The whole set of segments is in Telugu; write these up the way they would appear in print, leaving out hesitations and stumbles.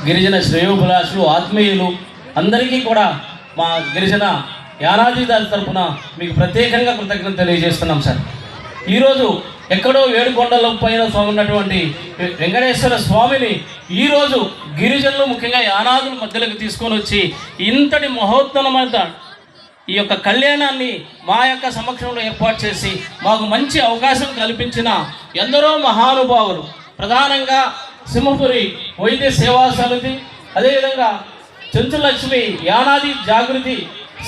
గిరిజన శ్రేయోభిలాషులు ఆత్మీయులు అందరికీ కూడా మా గిరిజన యానాదిదారి తరఫున మీకు ప్రత్యేకంగా కృతజ్ఞత తెలియజేస్తున్నాం సార్. ఈరోజు ఎక్కడో ఏడుకొండల పైన ఉన్నటువంటి వెంకటేశ్వర స్వామిని ఈరోజు గిరిజనులు ముఖ్యంగా యానాదుల మధ్యలోకి తీసుకొని వచ్చి ఇంతటి మహోత్తరమైన ఈ యొక్క కళ్యాణాన్ని మా యొక్క సమక్షంలో ఏర్పాటు చేసి మాకు మంచి అవకాశం కల్పించిన ఎందరో మహానుభావులు, ప్రధానంగా సింహపురి వైద్య సేవా సమితి, అదేవిధంగా చెంచులక్ష్మి యానాది జాగృతి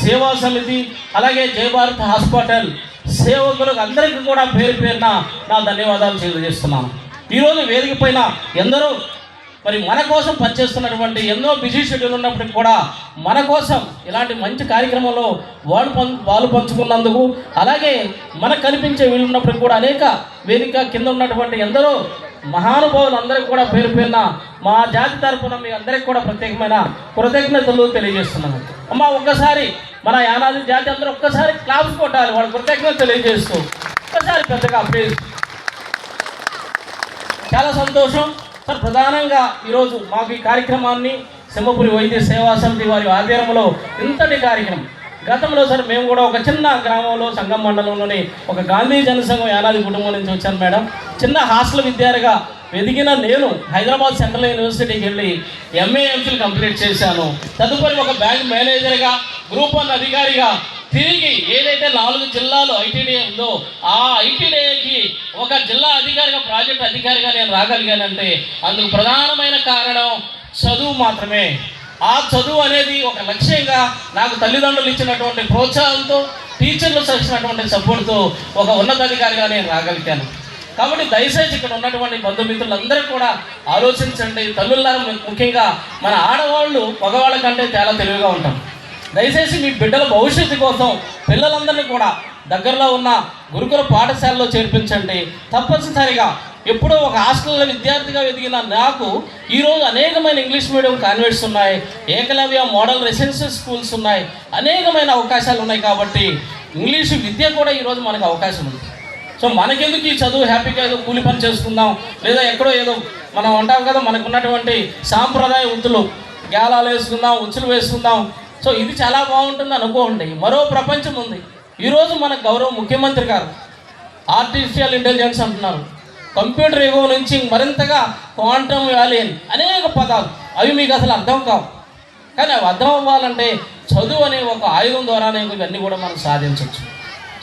సేవా సమితి, అలాగే జయభారత్ హాస్పిటల్ సేవకులకు అందరికీ కూడా పేరు పేరున నా ధన్యవాదాలు తెలియజేస్తున్నాను. ఈరోజు వేదిక పైన ఎందరో మరి మన కోసం పనిచేస్తున్నటువంటి ఎన్నో బిజీ షెడ్యూల్ ఉన్నప్పటికీ కూడా మన కోసం ఇలాంటి మంచి కార్యక్రమంలో వాళ్ళు పంచుకున్నందుకు, అలాగే మనకు కనిపించే వీళ్ళు ఉన్నప్పటికీ కూడా అనేక వేదిక కింద ఉన్నటువంటి ఎందరో మహానుభావులు అందరికీ కూడా పేరు పేరున మా జాతి తరఫున మీ అందరికీ కూడా ప్రత్యేకమైన కృతజ్ఞతలు తెలియజేస్తున్నాను. అమ్మ ఒక్కసారి మన యానాది జాతి అందరూ ఒక్కసారి క్లాప్స్ కొట్టాలి, వాళ్ళ కృతజ్ఞత తెలియజేస్తూ ఒక్కసారి పెద్దగా ప్లీజ్. చాలా సంతోషం సార్. ప్రధానంగా ఈరోజు మాకు ఈ కార్యక్రమాన్ని సింహపురి వైద్య సేవా సమితి వారి ఆధ్వర్యంలో ఇంతటి కార్యక్రమం గతంలో సార్ మేము కూడా ఒక చిన్న గ్రామంలో సంగం మండలంలోని ఒక గాంధీ జనసంఘం యానాది కుటుంబం నుంచి వచ్చాను మేడం. చిన్న హాస్టల్ విద్యార్థిగా ఎదిగిన నేను హైదరాబాద్ సెంట్రల్ యూనివర్సిటీకి వెళ్ళి ఎంఏ ఎంఫిల్ కంప్లీట్ చేశాను. తదుపరి ఒక బ్యాంక్ మేనేజర్గా, గ్రూప్ 1 అధికారిగా తిరిగి ఏదైతే 4 జిల్లాలు ఐటీడీఏ ఉందో ఆ ఐటీడీఏకి ఒక జిల్లా అధికారిగా, ప్రాజెక్ట్ అధికారిగా నేను రాగలిగానంటే అందుకు ప్రధానమైన కారణం చదువు మాత్రమే. ఆ చదువు అనేది ఒక లక్ష్యంగా నాకు తల్లిదండ్రులు ఇచ్చినటువంటి ప్రోత్సాహంతో, టీచర్లు ఇచ్చినటువంటి సపోర్ట్తో ఒక ఉన్నతాధికారిగా నేను రాగలిగాను. కాబట్టి దయచేసి ఇక్కడ ఉన్నటువంటి బంధుమిత్రులందరూ కూడా ఆలోచించండి. తల్లులారా ముఖ్యంగా మన ఆడవాళ్ళు మగవాళ్ళ కంటే చాలా తెలివిగా ఉంటాం. దయచేసి మీ బిడ్డల భవిష్యత్తు కోసం పిల్లలందరినీ కూడా దగ్గరలో ఉన్న గురుకుల పాఠశాలలో చేర్పించండి. తప్పనిసరిగా ఎప్పుడో ఒక హాస్టల్లో విద్యార్థిగా ఎదిగిన నాకు ఈరోజు అనేకమైన ఇంగ్లీష్ మీడియం కాన్వెంట్స్ ఉన్నాయి, ఏకలవ్య మోడల్ రెసిడెన్షియల్ స్కూల్స్ ఉన్నాయి, అనేకమైన అవకాశాలు ఉన్నాయి. కాబట్టి ఇంగ్లీషు విద్య కూడా ఈరోజు మనకు అవకాశం ఉంది. సో మనకెందుకు ఈ చదువు, హ్యాపీగా ఏదో కూలి పని చేసుకుందాం, లేదా ఎక్కడో ఏదో మనం అంటాం కదా మనకు ఉన్నటువంటి సాంప్రదాయ వృత్తులు, గ్యాలాలు వేసుకుందాం, ఉచ్చులు వేసుకుందాం. సో ఇది చాలా బాగుంటుంది అనుకోండి. మరో ప్రపంచం ఉంది. ఈరోజు మన గౌరవ ముఖ్యమంత్రి గారు ఆర్టిఫిషియల్ ఇంటెలిజెన్స్ అంటున్నారు, కంప్యూటర్ యుగం నుంచి మరింతగా క్వాంటమ్ వ్యాలీ అని అనేక పదాలు, అవి మీకు అసలు అర్థం కావు. కానీ అవి అర్థం అవ్వాలంటే చదువు అనే ఒక ఆయుధం ద్వారానే ఇవన్నీ కూడా మనం సాధించవచ్చు.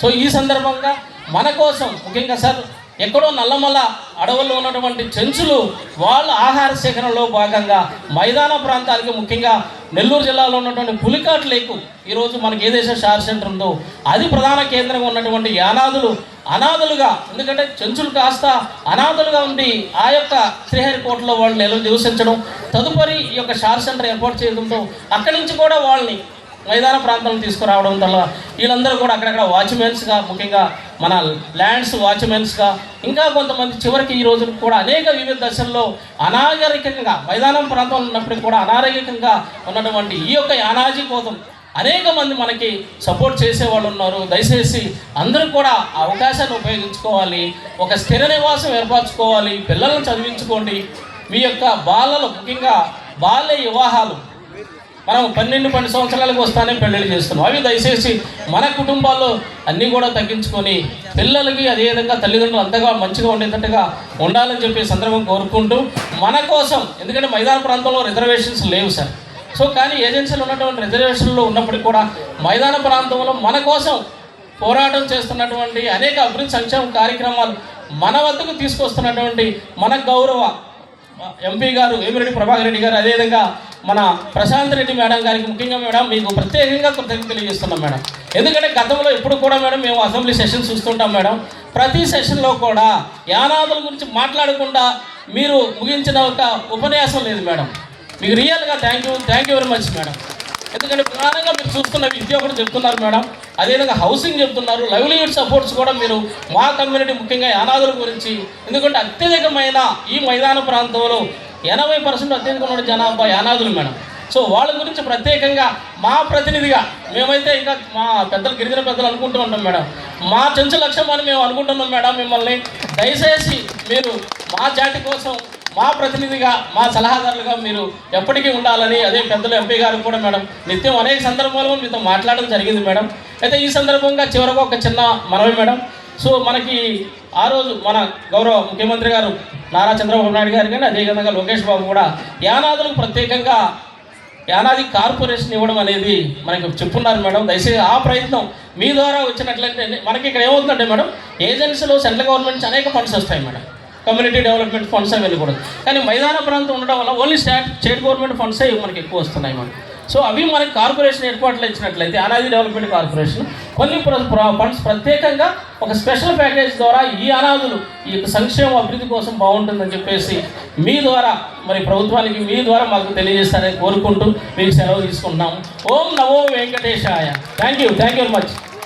సో ఈ సందర్భంగా మన కోసం ముఖ్యంగా సార్ ఎక్కడో నల్లమల్ల అడవుల్లో ఉన్నటువంటి చెంచులు వాళ్ళ ఆహార సేకరణలో భాగంగా మైదాన ప్రాంతాలకి, ముఖ్యంగా నెల్లూరు జిల్లాలో ఉన్నటువంటి పులికాట్ లేకు ఈరోజు మనకి ఏదైతే షార్ సెంటర్ ఉందో అది ప్రధాన కేంద్రంగా ఉన్నటువంటి యానాదులు అనాథలుగా, ఎందుకంటే చెంచులు కాస్త అనాథలుగా ఉండి ఆ యొక్క శ్రీహరికోటలో వాళ్ళు నివసించడం, తదుపరి ఈ యొక్క షార్ సెంటర్ ఏర్పాటు చేయడంతో అక్కడి నుంచి కూడా వాళ్ళని మైదాన ప్రాంతాలను తీసుకురావడం వల్ల వీళ్ళందరూ కూడా అక్కడక్కడ వాచ్మెన్స్గా, ముఖ్యంగా మన ల్యాండ్స్ వాచ్మెన్స్గా, ఇంకా కొంతమంది చివరికి ఈ రోజు కూడా అనేక వివిధ దశల్లో అనాగరికంగా మైదానం ప్రాంతంలో ఉన్నప్పటికీ కూడా అనారోగ్యంగా ఉన్నటువంటి ఈ యొక్క యానాజీ కోసం అనేక మంది మనకి సపోర్ట్ చేసేవాళ్ళు ఉన్నారు. దయచేసి అందరూ కూడా ఆ అవకాశాన్ని ఉపయోగించుకోవాలి, ఒక స్థిర నివాసం ఏర్పరచుకోవాలి, పిల్లలను చదివించుకోండి. మీ యొక్క బాలలు, ముఖ్యంగా బాల్య వివాహాలు మనం 12 సంవత్సరాలకు వస్తానే పెళ్ళిళ్ళు చేస్తున్నాం. అవి దయచేసి మన కుటుంబాల్లో అన్నీ కూడా తగ్గించుకొని పిల్లలకి అదేవిధంగా తల్లిదండ్రులు అంతగా మంచిగా ఉండేటట్టుగా ఉండాలని చెప్పి సందర్భం కోరుకుంటూ మన కోసం, ఎందుకంటే మైదాన ప్రాంతంలో రిజర్వేషన్స్ లేవు సార్. సో కానీ ఏజెన్సీలు ఉన్నటువంటి రిజర్వేషన్లు ఉన్నప్పటికీ కూడా మైదాన ప్రాంతంలో మన కోసం పోరాటం చేస్తున్నటువంటి అనేక అభివృద్ధి సంక్షేమ కార్యక్రమాలు మన వద్దకు తీసుకొస్తున్నటువంటి మన గౌరవ ఎంపీ గారు వేమిరెడ్డి ప్రభాకర్ రెడ్డి గారు, అదేవిధంగా మన ప్రశాంత్ రెడ్డి మేడం గారికి ముఖ్యంగా మేడం మీకు ప్రత్యేకంగా కృతజ్ఞతలు తెలియజేస్తున్నాం మేడం. ఎందుకంటే గతంలో ఎప్పుడు కూడా మేడం మేము అసెంబ్లీ సెషన్స్ చూస్తుంటాం మేడం, ప్రతి సెషన్లో కూడా యానాదుల గురించి మాట్లాడకుండా మీరు ముగించిన ఒక ఉపన్యాసం లేదు మేడం. మీకు రియల్గా thank you very much madam. ఎందుకంటే ప్రధానంగా మీరు చూస్తున్న విద్య కూడా చెప్తున్నారు మేడం, అదేవిధంగా హౌసింగ్ చెప్తున్నారు, లైవ్లీహుడ్ సపోర్ట్స్ కూడా మీరు మా కమ్యూనిటీ ముఖ్యంగా యానాదుల గురించి, ఎందుకంటే అత్యధికమైన ఈ మైదాన ప్రాంతంలో 80% అత్యధికమైన జనాభా యానాదులు మేడం. సో వాళ్ళ గురించి ప్రత్యేకంగా మా ప్రతినిధిగా మేమైతే ఇంకా మా పెద్దలు గిరిజన పెద్దలు అనుకుంటూ ఉంటాం మేడం, మా చెంచు లక్ష్యం అని మేము అనుకుంటున్నాం మేడం. మిమ్మల్ని దయచేసి మీరు మా జాతి కోసం మా ప్రతినిధిగా మా సలహాదారులుగా మీరు ఎప్పటికీ ఉండాలని, అదే పెద్దలు ఎంపీ గారు కూడా మేడం నిత్యం అనేక సందర్భాల్లో మీతో మాట్లాడడం జరిగింది మేడం. అయితే ఈ సందర్భంగా చివరకు ఒక చిన్న మనవి మేడం. సో మనకి ఆ రోజు మన గౌరవ ముఖ్యమంత్రి గారు నారా చంద్రబాబు నాయుడు గారు కానీ అదేవిధంగా లోకేష్ బాబు కూడా యానాదులకు ప్రత్యేకంగా యానాది కార్పొరేషన్ ఇవ్వడం అనేది మనకి చెప్పున్నారు మేడం. దయచేసి ఆ ప్రయత్నం మీ ద్వారా వచ్చినట్లయితే మనకి ఇక్కడ ఏమవుతుందంటే మేడం, ఏజెన్సీలో సెంట్రల్ గవర్నమెంట్ నుంచి అనేక ఫండ్స్ వస్తాయి మేడం, కమ్యూనిటీ డెవలప్మెంట్ ఫండ్స్ అవి కూడా. కానీ మైదాన ప్రాంతం ఉండడం వల్ల ఓన్లీ స్టేట్ గవర్నమెంట్ ఫండ్సే మనకి ఎక్కువ వస్తున్నాయి మేడం. సో అవి మనకి కార్పొరేషన్ ఏర్పాట్లు ఇచ్చినట్లయితే అనాది డెవలప్మెంట్ కార్పొరేషన్ కొన్ని ఫండ్స్ ప్రత్యేకంగా ఒక స్పెషల్ ప్యాకేజ్ ద్వారా ఈ అనాథులు ఈ సంక్షేమ అభివృద్ధి కోసం బాగుంటుందని చెప్పేసి మీ ద్వారా మరి ప్రభుత్వానికి మీ ద్వారా మాకు తెలియజేస్తారని కోరుకుంటూ మీకు సెలవు తీసుకుంటున్నాము. ఓం నమో వెంకటేశాయ. Thank you very much.